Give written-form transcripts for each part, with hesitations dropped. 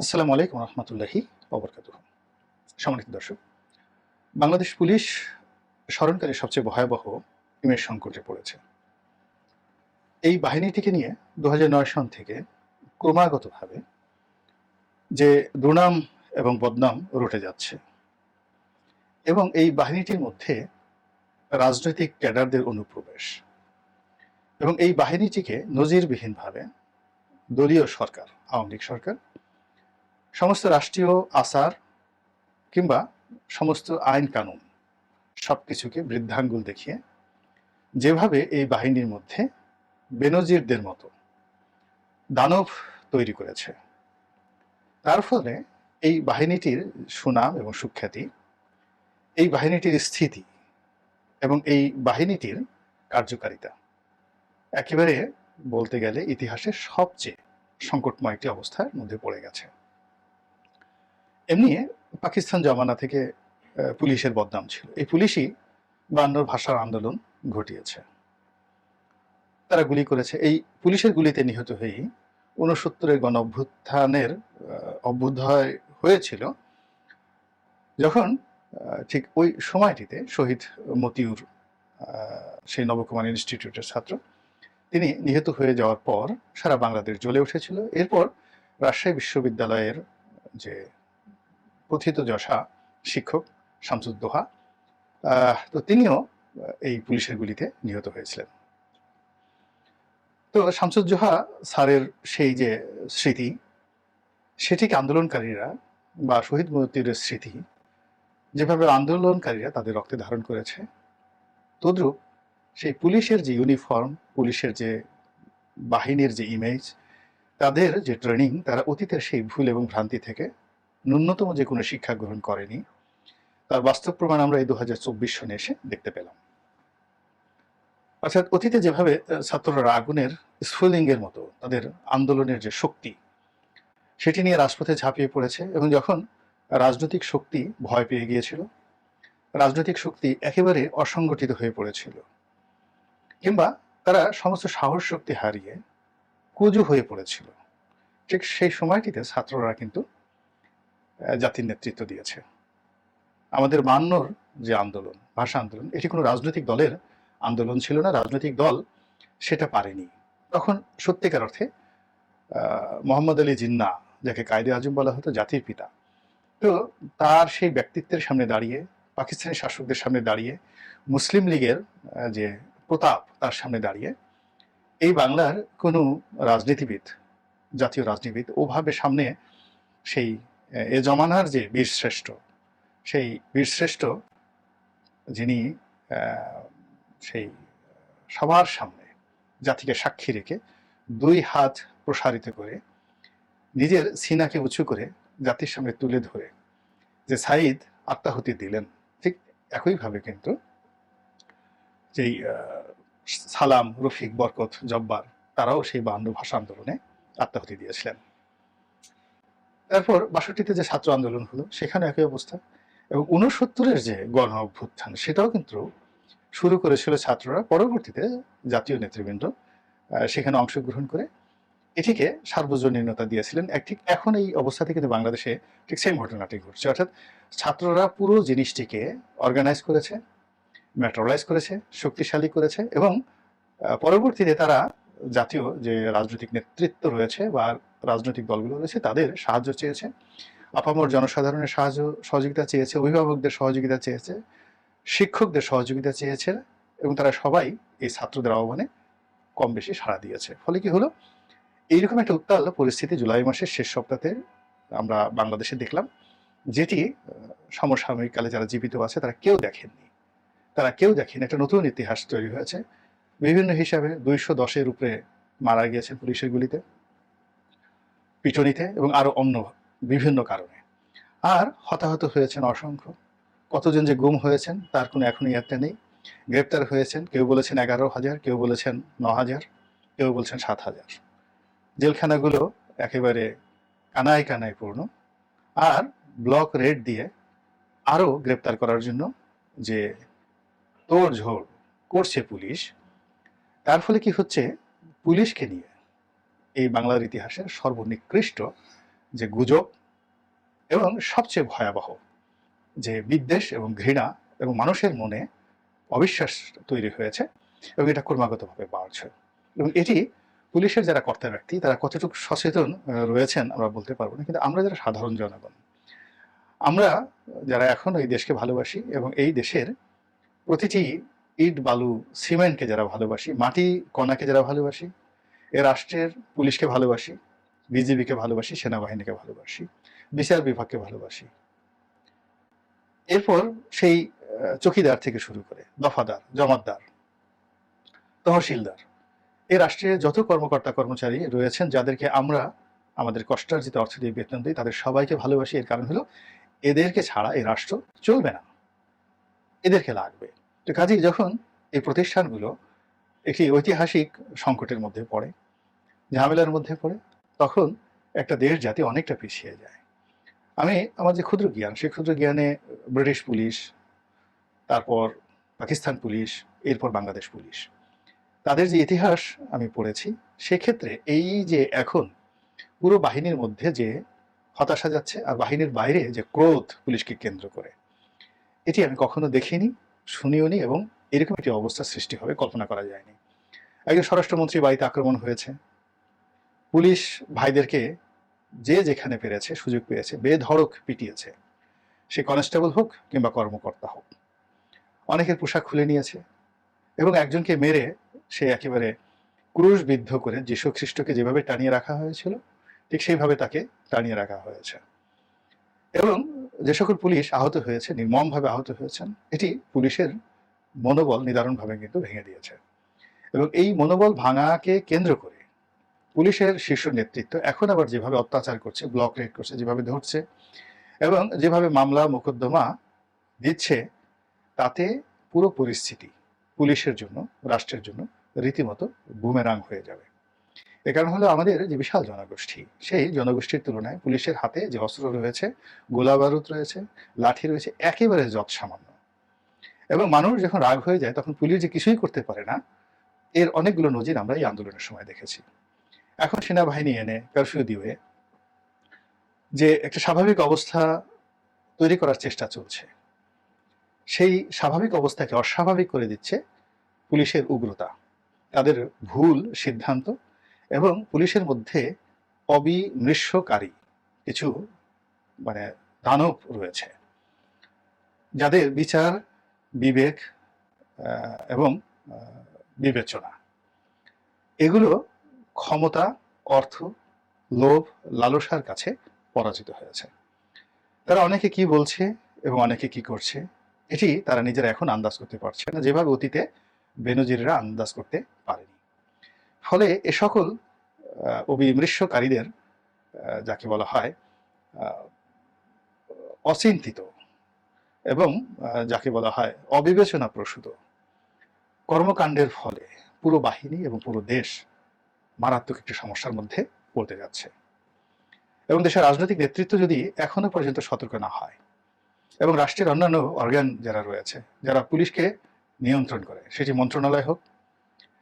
আসসালামু আলাইকুম রহমতুল্লাহি ওবরকাতুহ। সম্মানিত দর্শক, বাংলাদেশ পুলিশ স্মরণকালে সবচেয়ে ভয়াবহ ইমেজ সংকটে পড়েছে। এই বাহিনীটিকে নিয়ে ২০০৯ সন থেকে ক্রমাগতভাবে যে দুর্নাম এবং বদনাম রটে যাচ্ছে এবং এই বাহিনীটির মধ্যে রাজনৈতিক ক্যাডারদের অনুপ্রবেশ এবং এই বাহিনীটিকে নজিরবিহীনভাবে দলীয় সরকার, আওয়ামী লীগ সরকার, সমস্ত রাষ্ট্রীয় আচার কিংবা সমস্ত আইন কানুন সবকিছুকে বৃদ্ধাঙ্গুল দেখিয়ে যেভাবে এই বাহিনীর মধ্যে বেনজিরদের মতো দানব তৈরি করেছে, তার ফলে এই বাহিনীটির সুনাম এবং সুখ্যাতি, এই বাহিনীটির স্থিতি এবং এই বাহিনীটির কার্যকারিতা একেবারে বলতে গেলে ইতিহাসের সবচেয়ে সংকটময় একটি অবস্থার মধ্যে পড়ে গেছে। এমনি পাকিস্তান জমানা থেকে পুলিশের বদনাম ছিল। এই পুলিশই বায়ান্নর ভাষার আন্দোলন ঘটিয়েছে, তারা গুলি করেছে। এই পুলিশের গুলিতে নিহত হয়েই ৬৯-এর গণ অভ্যুত্থানের অভ্যুদয় হয়েছিল, যখন ঠিক ওই সময়টিতে শহীদ মতিউর, সেই নবকুমার ইনস্টিটিউটের ছাত্র, তিনি নিহত হয়ে যাওয়ার পর সারা বাংলাদেশ জ্বলে উঠেছিল। এরপর রাজশাহী বিশ্ববিদ্যালয়ের যে প্রথিতযশা শিক্ষক শামসুদ্দোহা, তো তিনিও এই পুলিশের গুলিতে নিহত হয়েছিলেন। তো শামসুজ্জোহা স্যারের সেই যে স্মৃতি, সেটিকে আন্দোলনকারীরা বা শহীদ মতিউরের স্মৃতি যেভাবে আন্দোলনকারীরা তাদের রক্তে ধারণ করেছে, তদ্রূপ সেই পুলিশের যে ইউনিফর্ম, পুলিশের যে বাহিনীর যে ইমেজ, তাদের যে ট্রেনিং, তারা অতীতের সেই ভুল এবং ভ্রান্তি থেকে ন্যূনতম যে কোনো শিক্ষা গ্রহণ করেনি, তার বাস্তব প্রমাণ আমরা এই ২০২৪ সনে এসে দেখতে পেলাম। অর্থাৎ অতীতে যেভাবে ছাত্ররা আগুনের স্ফুলিঙ্গের মতো তাদের আন্দোলনের যে শক্তি, সেটি নিয়ে রাজপথে ঝাঁপিয়ে পড়েছে, এবং যখন রাজনৈতিক শক্তি ভয় পেয়ে গিয়েছিল, রাজনৈতিক শক্তি একেবারে অসংগঠিত হয়ে পড়েছিল, কিংবা তারা সমস্ত সাহস শক্তি হারিয়ে কুঁজো হয়ে পড়েছিল, ঠিক সেই সময়টিতে ছাত্ররা কিন্তু জাতির নেতৃত্ব দিয়েছে। আমাদের ৫২-র যে আন্দোলন, ভাষা আন্দোলন, এটি কোনো রাজনৈতিক দলের আন্দোলন ছিল না, রাজনৈতিক দল সেটা পারেনি। তখন সত্যিকার অর্থে মোহাম্মদ আলী জিন্না, যাকে কায়েদে আজম বলা হতো, জাতির পিতা, তো তার সেই ব্যক্তিত্বের সামনে দাঁড়িয়ে, পাকিস্তানি শাসকদের সামনে দাঁড়িয়ে, মুসলিম লীগের যে প্রতাপ, তার সামনে দাঁড়িয়ে এই বাংলার কোনো রাজনীতিবিদ, জাতীয় রাজনীতিবিদ ওভাবে সামনে সেই এ জমানার যে বীরশ্রেষ্ঠ, সেই বীরশ্রেষ্ঠ যিনি সেই সবার সামনে জাতিকে সাক্ষী রেখে ২ হাত প্রসারিত করে নিজের সিনাকে উঁচু করে জাতির সামনে তুলে ধরে যে সাইদ আত্মাহুতি দিলেন, ঠিক একইভাবে কিন্তু যেই সালাম, রফিক, বরকত, জব্বার, তারাও সেই ৫২ ভাষা আন্দোলনে আত্মাহুতি দিয়েছিলেন। তারপর ৬২-তে যে ছাত্র আন্দোলন হলো, সেখানে একই অবস্থা, এবং ৬৯-এর যে গণ অভ্যুত্থান, সেটাও কিন্তু শুরু করেছিল ছাত্ররা। পরবর্তীতে জাতীয় নেতৃবৃন্দ সেখানে অংশগ্রহণ করে এটিকে সার্বজনীনতা দিয়েছিলেন। ঠিক এখন এই অবস্থাতে কিন্তু বাংলাদেশে ঠিক সেম ঘটনাটি ঘটছে, অর্থাৎ ছাত্ররা পুরো জিনিসটিকে অর্গানাইজ করেছে, ম্যাটেরিয়ালাইজ করেছে, শক্তিশালী করেছে, এবং পরবর্তীতে তারা জাতীয় যে রাজনৈতিক নেতৃত্ব রয়েছে বা রাজনৈতিক দলগুলো রয়েছে, তাদের সাহায্য চেয়েছে, আপামর জনসাধারণের সাহায্য সহযোগিতা চেয়েছে, অভিভাবকদের সহযোগিতা চেয়েছে, শিক্ষকদের সহযোগিতা চেয়েছে, এবং তারা সবাই এই ছাত্রদের আহ্বানে কম বেশি সাড়া দিয়েছে। ফলে কি হলো, এইরকম একটা উত্তাল পরিস্থিতি জুলাই মাসের শেষ সপ্তাহে আমরা বাংলাদেশে দেখলাম, যেটি সমসাময়িক কালে যারা জীবিত আছে তারা কেউ দেখেননি, তারা কেউ দেখেনি। একটা নতুন ইতিহাস তৈরি হয়েছে। বিভিন্ন হিসাবে ২১০-এর উপরে মারা গিয়েছে পুলিশের গুলিতে, পিটুনিতে, এবং আরো অন্য বিভিন্ন কারণে। আর হতাহত হয়েছেন অসংখ্য। কতজন যে গুম হয়েছেন তার কোনো এখনো ইয়াত্তা নেই। গ্রেপ্তার হয়েছেন, কেউ বলেছেন ১১,০০০, কেউ বলেছেন ৯,০০০, কেউ বলছেন ৭,০০০। জেলখানাগুলো একেবারে কানায় কানায় পূর্ণ। আর ব্লক রেড দিয়ে আরো গ্রেপ্তার করার জন্য যে তোড়ঝোড় করছে পুলিশ, তার ফলে কি হচ্ছে, পুলিশকে নিয়ে এই বাংলার ইতিহাসের সর্বনিকৃষ্ট যে গুজব এবং সবচেয়ে ভয়াবহ যে বিদ্বেষ এবং ঘৃণা এবং মানুষের মনে অবিশ্বাস তৈরি হয়েছে এবং এটা ক্রমাগতভাবে বাড়ছে। এবং এটি পুলিশের যারা কর্তা ব্যক্তি তারা কতটুকু সচেতন রয়েছেন আমরা বলতে পারবো না, কিন্তু আমরা যারা সাধারণ জনগণ, আমরা যারা এখন এই দেশকে ভালোবাসি এবং এই দেশের প্রতিটি ইট বালু সিমেন্টকে যারা ভালোবাসি, মাটি কণাকে যারা ভালোবাসি, এ রাষ্ট্রের পুলিশকে ভালোবাসি, বিজিবিকে ভালোবাসি, সেনাবাহিনীকে ভালোবাসি, বিচার বিভাগকে ভালোবাসি, এরপর সেই চকিদার থেকে শুরু করে দফাদার, জমাতদার, তহসিলদার, এই রাষ্ট্রের যত কর্মকর্তা কর্মচারী রয়েছেন যাদেরকে আমরা আমাদের কষ্টার্জিত অর্থ দিয়ে বেতন দিই, তাদের সবাইকে ভালোবাসি। এর কারণ হলো এদেরকে ছাড়া এই রাষ্ট্র চলবে না, এদেরকে লাগবে। তো কাজেই যখন এই প্রতিষ্ঠানগুলো একটি ঐতিহাসিক সংকটের মধ্যে পড়ে, ঝামেলার মধ্যে পড়ে, তখন একটা দেশ জাতি অনেকটা পিছিয়ে যায়। আমি আমার যে ক্ষুদ্র জ্ঞান, সেই ক্ষুদ্র জ্ঞানে ব্রিটিশ পুলিশ, তারপর পাকিস্তান পুলিশ, এরপর বাংলাদেশ পুলিশ, তাদের যে ইতিহাস আমি পড়েছি, সেক্ষেত্রে এই যে এখন পুরো বাহিনীর মধ্যে যে হতাশা যাচ্ছে আর বাহিনীর বাইরে যে ক্রোধ পুলিশকে কেন্দ্র করে, এটি আমি কখনো দেখিনি, শুনিওনি, এবং এরকম একটি অবস্থার সৃষ্টি হবে কল্পনা করা যায়নি। একজন স্বরাষ্ট্রমন্ত্রী বাড়িতে আক্রমণ হয়েছে, পুলিশ ভাইদেরকে যে যেখানে পেরেছে সুযোগ পেয়েছে বেধড়ক পিটিয়েছে, সে কনস্টেবল হোক কিংবা কর্মকর্তা হোক। অনেকের পোশাক খুলে নিয়েছে এবং একজনকে মেরে সে একেবারে ক্রুশবিদ্ধ করে যীশু খ্রিস্টকে যেভাবে টানিয়ে রাখা হয়েছিল ঠিক সেইভাবে তাকে টানিয়ে রাখা হয়েছে। এবং যে সকল পুলিশ আহত হয়েছে, নির্মমভাবে আহত হয়েছেন, এটি পুলিশের মনোবল নিদারুণভাবে কিন্তু ভেঙে দিয়েছে। এবং এই মনোবল ভাঙাকে কেন্দ্র করে পুলিশের শীর্ষ নেতৃত্ব এখন আবার যেভাবে অত্যাচার করছে, ব্লক রেড করছে, যেভাবে ধরছে এবং যেভাবে মামলা মোকদ্দমা দিচ্ছে, তাতে পুরো পরিস্থিতি পুলিশের জন্য, রাষ্ট্রের জন্য রীতিমতো বুমেরাং হয়ে যাবে। এ কারণ হলো আমাদের যে বিশাল জনগোষ্ঠী, সেই জনগোষ্ঠীর তুলনায় পুলিশের হাতে যে অস্ত্র রয়েছে, গোলা বারুদ রয়েছে, লাঠি রয়েছে, একেবারে যৎ সামান্য। এবং মানুষ যখন রাগ হয়ে যায় তখন পুলিশ যে কিছুই করতে পারে না, এর অনেকগুলো নজির আমরা এই আন্দোলনের সময় দেখেছি। এখন সেনাবাহিনী এনে কারফিউ দিয়ে যে একটা স্বাভাবিক অবস্থা তৈরি করার চেষ্টা চলছে, সেই স্বাভাবিক অবস্থাকে অস্বাভাবিক করে দিচ্ছে পুলিশের উগ্রতা, তাদের ভুল সিদ্ধান্ত এবং পুলিশের মধ্যে অবিমৃষ্যকারী কিছু দানব রয়েছে, যাদের বিচার, বিবেক এবং বিবেচনা এগুলো ক্ষমতা, অর্থ, লোভ, লালসার কাছে পরাজিত হয়েছে। তারা অনেকে কি বলছে এবং অনেকে কি করছে, এটি তারা নিজেরা এখন আন্দাজ করতে পারছে না, যেভাবে অতীতে বেনজিররা আন্দাজ করতে পারেনি। ফলে এ সকল অবিমৃষ্যকারীদের, যাকে বলা হয় অচিন্তিত এবং যাকে বলা হয় অবিবেচনা প্রসূত কর্মকাণ্ডের ফলে পুরো বাহিনী এবং পুরো দেশ মারাত্মক একটি সমস্যার মধ্যে পড়তে যাচ্ছে। এবং দেশের রাজনৈতিক নেতৃত্ব যদি এখনো পর্যন্ত সতর্ক না হয় এবং রাষ্ট্রের অন্যান্য অর্গান যারা রয়েছে, যারা পুলিশকে নিয়ন্ত্রণ করে, সেটি মন্ত্রণালয় হোক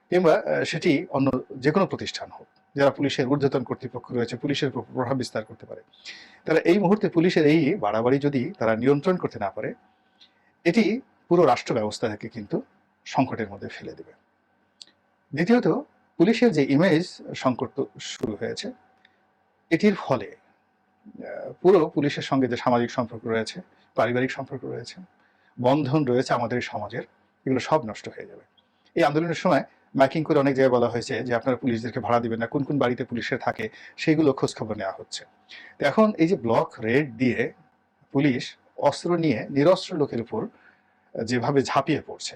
কিংবা সেটি অন্য যে কোনো প্রতিষ্ঠান হোক, যারা পুলিশের ঊর্ধ্বতন কর্তৃপক্ষ রয়েছে, পুলিশের প্রভাব বিস্তার করতে পারে, তারা এই মুহূর্তে পুলিশের এই বাড়াবাড়ি যদি তারা নিয়ন্ত্রণ করতে না পারে, এটি পুরো রাষ্ট্র ব্যবস্থাকে কিন্তু সংকটের মধ্যে ফেলে দেবে। দ্বিতীয়ত, পুলিশের যে ইমেজ সংকট শুরু হয়েছে, এটির ফলে পুরো পুলিশের সঙ্গে যে সামাজিক সম্পর্ক রয়েছে, পারিবারিক সম্পর্ক রয়েছে, বন্ধন রয়েছে আমাদের সমাজের, এগুলো সব নষ্ট হয়ে যাবে। এই আন্দোলনের সময় মাইকিং করে অনেক জায়গায় বলা হয়েছে যে আপনারা পুলিশদেরকে ভাড়া দিবেন না, কোন কোন বাড়িতে পুলিশের থাকে সেইগুলো খোঁজখবর নেওয়া হচ্ছে। তো এখন এই যে ব্লক রেড দিয়ে পুলিশ অস্ত্র নিয়ে নিরস্ত্র লোকের উপর যেভাবে ঝাঁপিয়ে পড়ছে,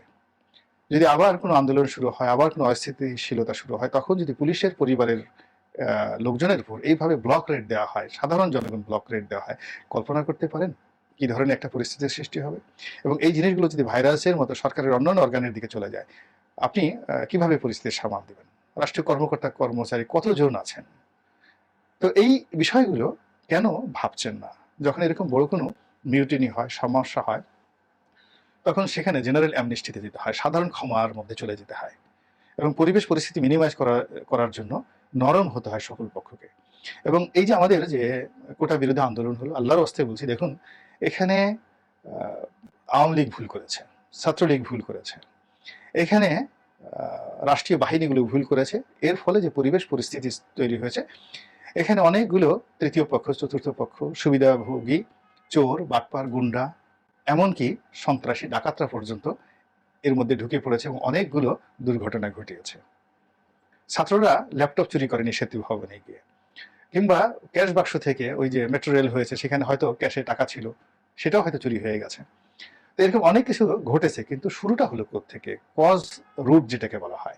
যদি আবার কোনো আন্দোলন শুরু হয়, আবার কোনো অস্থিতিশীলতা শুরু হয়, তখন যদি পুলিশের পরিবারের লোকজনের উপর এইভাবে ব্লক রেড দেওয়া হয়, সাধারণ জনগণ ব্লক রেড দেওয়া হয়, কল্পনা করতে পারেন কি ধরনের একটা পরিস্থিতির সৃষ্টি হবে? এবং এই জিনিসগুলো যদি ভাইরাসের মতো সরকারের অন্যান্য অর্গানের দিকে চলে যায়, আপনি কিভাবে পরিস্থিতির সামাল দেবেন? রাষ্ট্রীয় কর্মকর্তা কর্মচারী কতজন আছেন? তো এই বিষয়গুলো কেন ভাবছেন না? যখন এরকম বড় কোনো মিউটিনি হয়, সমস্যা হয়, তখন সেখানে জেনারেল অ্যামনেস্টিতে যেতে হয়, সাধারণ ক্ষমার মধ্যে চলে যেতে হয় এবং পরিবেশ পরিস্থিতি মিনিমাইজ করার জন্য নরম হতে হয় সকল পক্ষকে। এবং এই যে আমাদের যে কোটা বিরোধী আন্দোলন হলো, আল্লাহর হস্তে বলছি, দেখুন এখানে আওয়ামী লীগ ভুল করেছে, ছাত্রলীগ ভুল করেছে, এখানে রাষ্ট্রীয় বাহিনীগুলো ভুল করেছে। এর ফলে যে পরিবেশ পরিস্থিতি তৈরি হয়েছে, এখানে অনেকগুলো তৃতীয় পক্ষ, চতুর্থ পক্ষ, সুবিধাভোগী, চোর, বাটপার, গুন্ডা, এমনকি সন্ত্রাসী, ডাকাতরা পর্যন্ত এর মধ্যে ঢুকে পড়েছে এবং অনেকগুলো দুর্ঘটনা ঘটিয়েছে। ছাত্ররা ল্যাপটপ চুরি করেনি সেতু ভবনে গিয়ে, কিংবা ক্যাশ বাক্স থেকে ওই যে মেট্রো রেল হয়েছে সেখানে হয়তো ক্যাশে টাকা ছিল, সেটাও হয়তো চুরি হয়ে গেছে। তো এরকম অনেক কিছু ঘটেছে, কিন্তু শুরুটা হলো কোত্থেকে? কজ রুট যেটাকে বলা হয়,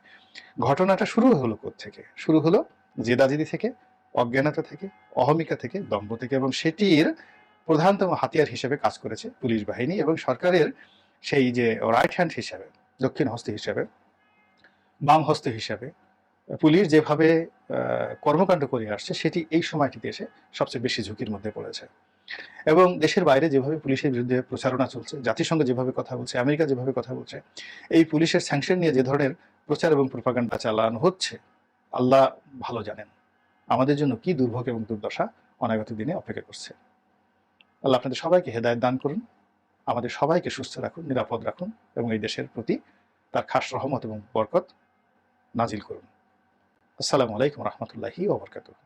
ঘটনাটা শুরু হলো কোত্থেকে? শুরু হলো জেদাজেদি থেকে, অজ্ঞানতা থেকে, অহমিকা থেকে, দম্ভ থেকে, এবং সেটির প্রধানতম হাতিয়ার হিসেবে কাজ করেছে পুলিশ বাহিনী এবং সরকারের সেই যে রাইট হ্যান্ড হিসাবে, দক্ষিণ হস্ত হিসাবে, বাম হস্ত হিসাবে পুলিশ যেভাবে কর্মকাণ্ড করে আসছে, সেটি এই সময়টিতে এসে সবচেয়ে বেশি ঝুঁকির মধ্যে পড়েছে। এবং দেশের বাইরে যেভাবে পুলিশের বিরুদ্ধে প্রচারণা চলছে, জাতিসংঘ যেভাবে কথা বলছে, আমেরিকা যেভাবে কথা বলছে, এই পুলিশের স্যাংশন নিয়ে যে ধরনের প্রচার এবং প্রোপাগান্ডা চালানো হচ্ছে, আল্লাহ ভালো জানেন আমাদের জন্য কি দুর্ভোগ এবং দুর্দশা অনাগত দিনে অপেক্ষা করছে। আল্লাহ আপনাদের সবাইকে হেদায়েত দান করুন, আমাদের সবাইকে সুস্থ রাখুন, নিরাপদ রাখুন, এবং এই দেশের প্রতি তার খাস রহমত এবং বরকত নাজিল করুন। আসসালামু আলাইকুম রহমতুল্লাহি ওয়া বারাকাতুহু।